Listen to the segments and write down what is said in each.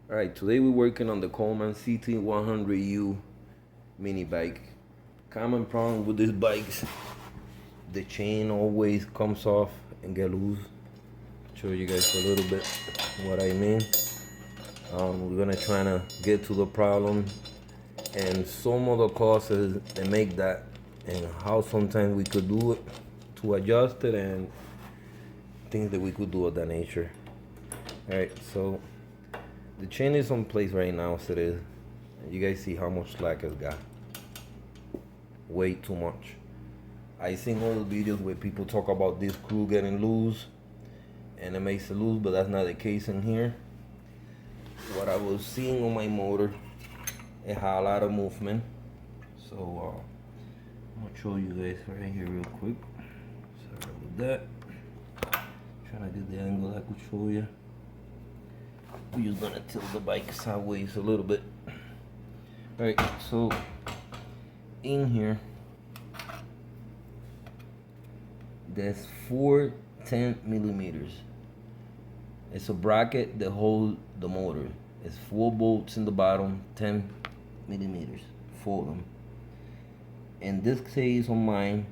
Alright, today we're working on the Coleman ct100u mini bike. Common problem with these bikes, the chain always comes off and get loose. Show you guys a little bit what I mean. We're gonna try to get to the problem and some of the causes that make that, and how sometimes we could do it to adjust it, and things that we could do of that nature. Alright, so the chain is on place right now as it is. You guys see how much slack it's got. Way too much. I seen all the videos where people talk about this screw getting loose and it makes it loose, but that's not the case in here. What I was seeing on my motor, it had a lot of movement. So I'm gonna show you guys right here real quick. Sorry with that. Trying to get the angle I could show you. We're just gonna tilt the bike sideways a little bit. Alright, so in here there's 4 10mm. It's a bracket that holds the motor. It's 4 bolts in the bottom, 10mm, 4 of them. In this case on mine,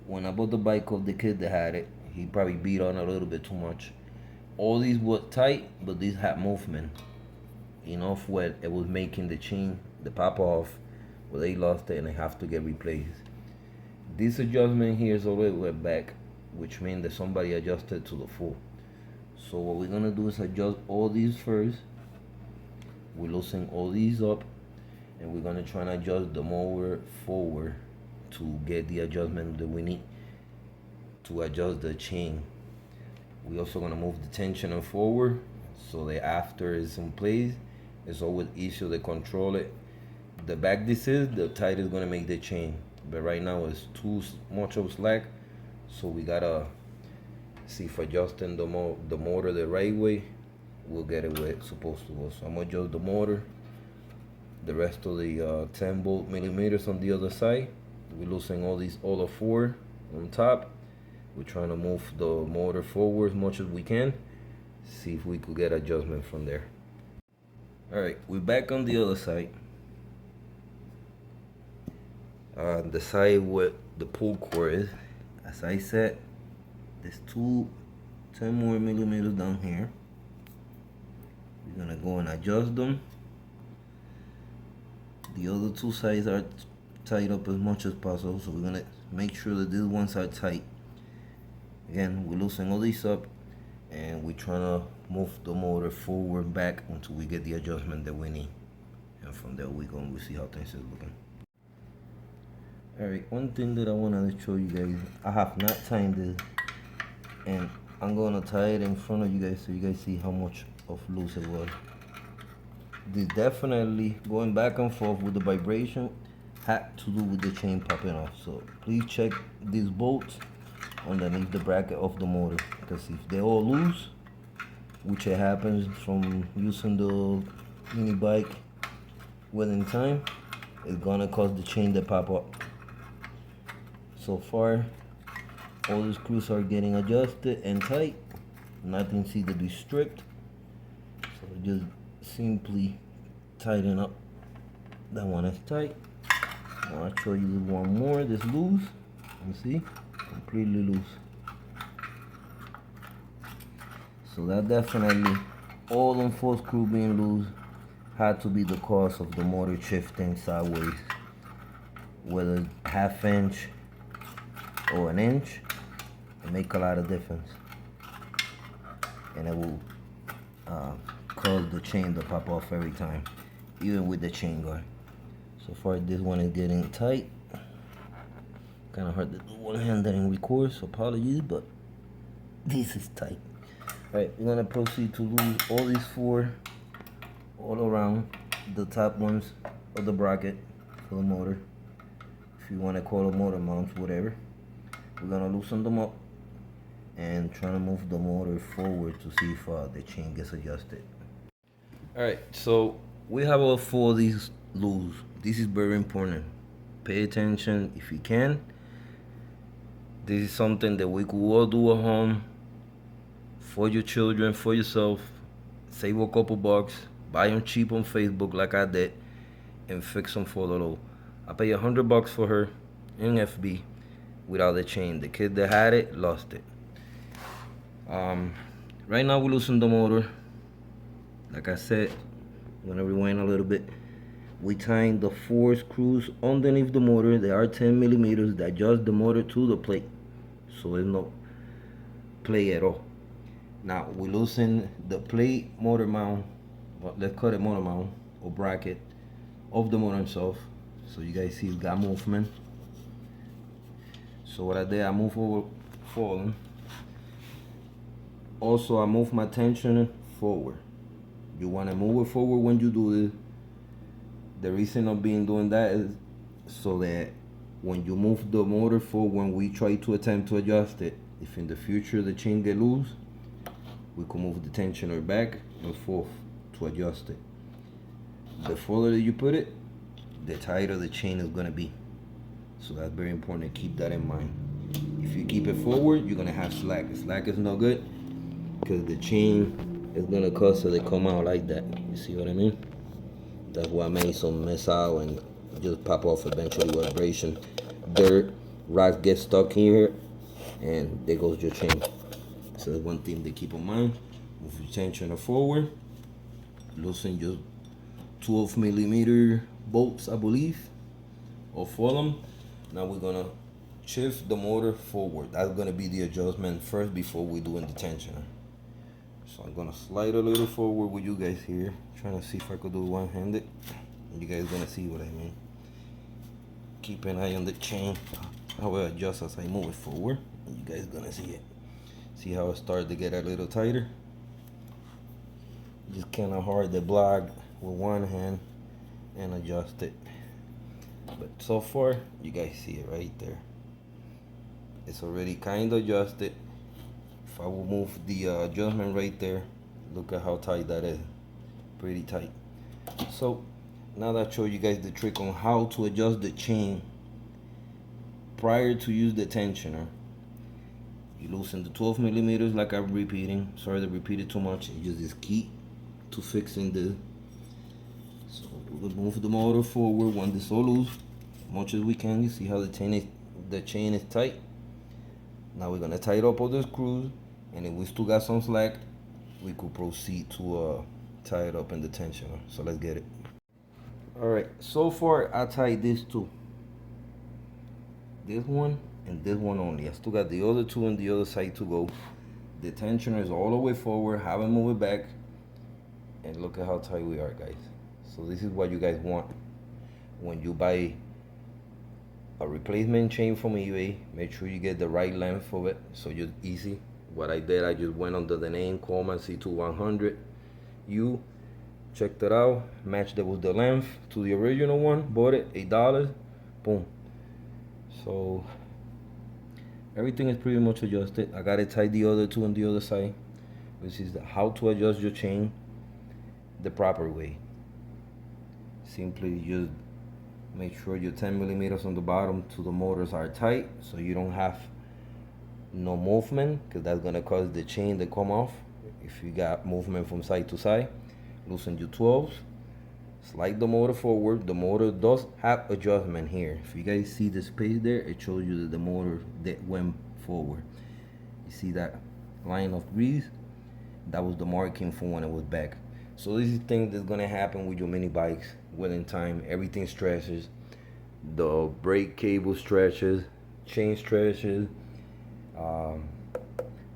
when I bought the bike of the kid that had it, he probably beat on a little bit too much. All these were tight, but these had movement enough where it was making the chain the pop off, where they lost it and they have to get replaced. This adjustment here is already went back, which means that somebody adjusted to the full. So what we're gonna do is adjust all these first. We're loosening all these up, and we're gonna try to adjust the motor forward to get the adjustment that we need to adjust the chain. We also gonna move the tensioner forward so that after it's in place, it's always easier to control it. The back this is, the tight is gonna make the chain, but right now it's too much of slack, so we gotta see if adjusting the motor the right way will get it where it's supposed to go. So I'm gonna adjust the motor, the rest of the 10 bolt millimeters on the other side. We're loosening all the 4 on top. We're trying to move the motor forward as much as we can. See if we could get adjustment from there. Alright, we're back on the other side. The side where the pull cord is. As I said, there's 2 10mm down here. We're gonna go and adjust them. The other 2 sides are tied up as much as possible, so we're gonna make sure that these ones are tight. Again, we're loosening all these up, and we're trying to move the motor forward back until we get the adjustment that we need. And from there we'll see how things is looking. Alright, one thing that I want to show you guys, I have not timed this, and I'm going to tie it in front of you guys so you guys see how much of loose it was. This definitely, going back and forth with the vibration, had to do with the chain popping off. So please check these bolts underneath the bracket of the motor, because if they're all loose, which it happens from using the mini bike within time, it's gonna cause the chain to pop up. So far all the screws are getting adjusted and tight. Nothing seems to be stripped, so just simply tighten up that one is tight. Now I'll show you one more that's loose. You see, completely loose. So that definitely, all them 4 screws being loose had to be the cause of the motor shifting sideways. Whether ½ inch or 1 inch, it make a lot of difference, and it will cause the chain to pop off every time, even with the chain guard. So far this one is getting tight. Kind of hard to do one-handed and record, so apologies, but this is tight. Alright, we're gonna proceed to lose all these 4 all around the top ones of the bracket for the motor. If you want to call them motor mounts, whatever. We're gonna loosen them up and try to move the motor forward to see if the chain gets adjusted. Alright, so we have all 4 of these loose. This is very important. Pay attention if you can. This is something that we could all do at home for your children, for yourself. Save a couple bucks. buy them cheap on Facebook like I did, and fix them for the low. I pay $100 for her in FB without the chain. The kid that had it lost it. Right now we're losing the motor. Like I said, I'm gonna rewind a little bit. We tying the 4 screws underneath the motor. They are 10 millimeters that adjust the motor to the plate, so there's no play at all. Now we're losing the plate motor mount, well, let's call it motor mount or bracket of the motor itself. So you guys see it's got movement. So what I did, I moved forward. Also, I move my tensioner forward. You want to move it forward when you do this. The reason of doing that is so that when you move the motor forward, when we try to attempt to adjust it, if in the future the chain get loose, we can move the tensioner back and forth to adjust it. The further you put it, the tighter the chain is gonna be. So that's very important to keep that in mind. If you keep it forward, you're gonna have slack. Slack is no good because the chain is gonna cause it to come out like that. You see what I mean? That's why I made some mess out and just pop off eventually with vibration. Dirt, rocks get stuck here, and there goes your chain. So that's one thing to keep in mind. Move your tensioner forward. Loosen your 12 millimeter bolts, I believe, or 4 them. Now we're gonna shift the motor forward. That's gonna be the adjustment first before we doing the tensioner. So I'm gonna slide a little forward with you guys here, trying to see if I could do one-handed. You guys gonna see what I mean. Keep an eye on the chain, how it adjusts as I move it forward. And you guys gonna see it. See how it started to get a little tighter. Just kind of hard to block with one hand and adjust it. But so far, you guys see it right there. It's already kind of adjusted. If I will move the adjustment right there, look at how tight that is. Pretty tight. So now that I showed you guys the trick on how to adjust the chain prior to use the tensioner, you loosen the 12 millimeters like I'm repeating. Sorry to repeat it too much. It's just this key to fixing the. So we'll move the motor forward when it's so loose, as much as we can. You see how the chain is tight. Now we're gonna tighten up all the screws, and if we still got some slack, we could proceed to tie it up in the tensioner. So let's get it. All right. So far, I tied these two. This one and this one only. I still got the other two on the other side to go. The tensioner is all the way forward. Haven't moved it back. And look at how tight we are, guys. So this is what you guys want when you buy a replacement chain from eBay. Make sure you get the right length of it, so you're easy. What I did, I just went under the name Coleman ct100u, checked it out, matched it with the length to the original one, bought it, $8, boom. So everything is pretty much adjusted. I got it tied the other two on the other side, which is how to adjust your chain the proper way. Simply just make sure your 10 millimeters on the bottom to the motors are tight, so you don't have no movement, because that's gonna cause the chain to come off if you got movement from side to side. Loosen your 12s, slide the motor forward. The motor does have adjustment here. If you guys see the space there, it shows you that the motor that went forward. You see that line of grease? That was the marking from when it was back. So this is things that's gonna happen with your mini bikes within time. Everything stretches, the brake cable stretches, chain stretches,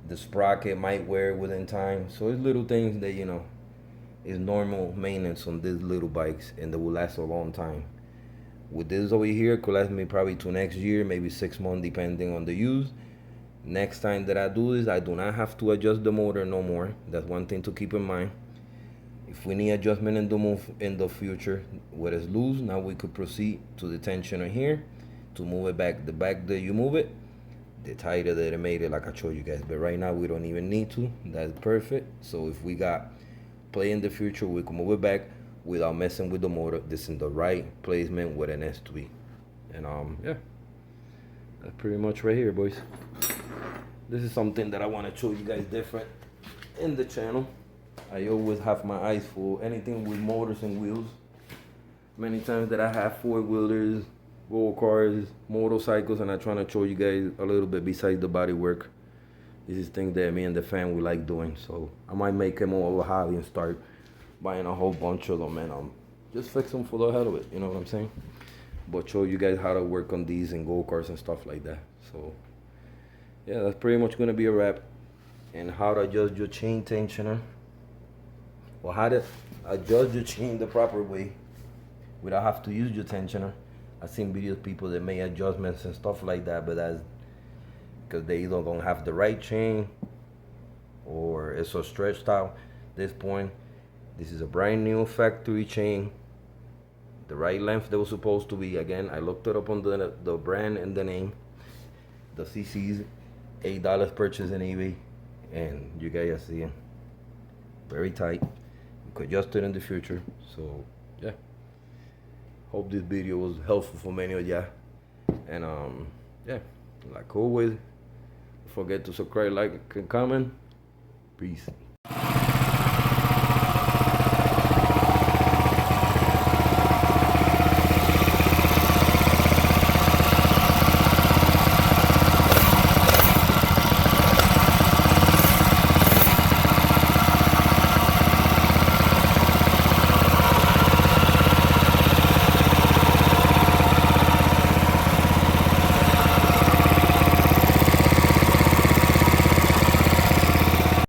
the sprocket might wear within time. So it's little things that, you know, is normal maintenance on these little bikes, and they will last a long time. With this over here, it could last me probably to next year, maybe 6 months, depending on the use. Next time that I do this, I do not have to adjust the motor no more. That's one thing to keep in mind. If we need adjustment in the future where it's loose, now we could proceed to the tensioner here to move it back. The back that you move it, the tighter that it made it, like I showed you guys. But right now we don't even need to. That's perfect. So if we got play in the future, we can move it back without messing with the motor. This is the right placement with an S2. And yeah, that's pretty much right here, boys. This is something that I want to show you guys different in the channel. I always have my eyes full. Anything with motors and wheels. Many times that I have four-wheelers, go-karts, motorcycles, and I'm trying to show you guys a little bit besides the body work. This is things that me and the family like doing. So I might make it more of a hobby and start buying a whole bunch of them and just fix them for the hell of it. You know what I'm saying? But show you guys how to work on these and go-karts and stuff like that. So yeah, that's pretty much gonna be a wrap. And how to adjust your chain tensioner, or how to adjust your chain the proper way without have to use your tensioner. I've seen videos people that make adjustments and stuff like that, but that's because they either gonna have the right chain or it's so stretched out. At this point, this is a brand new factory chain, the right length that was supposed to be. Again, I looked it up on the brand and the name. The CC's $8 purchase in eBay, and you guys are seeing very tight. You could adjust it in the future. So yeah, hope this video was helpful for many of y'all. And yeah, like always, don't forget to subscribe, like, and comment. Peace.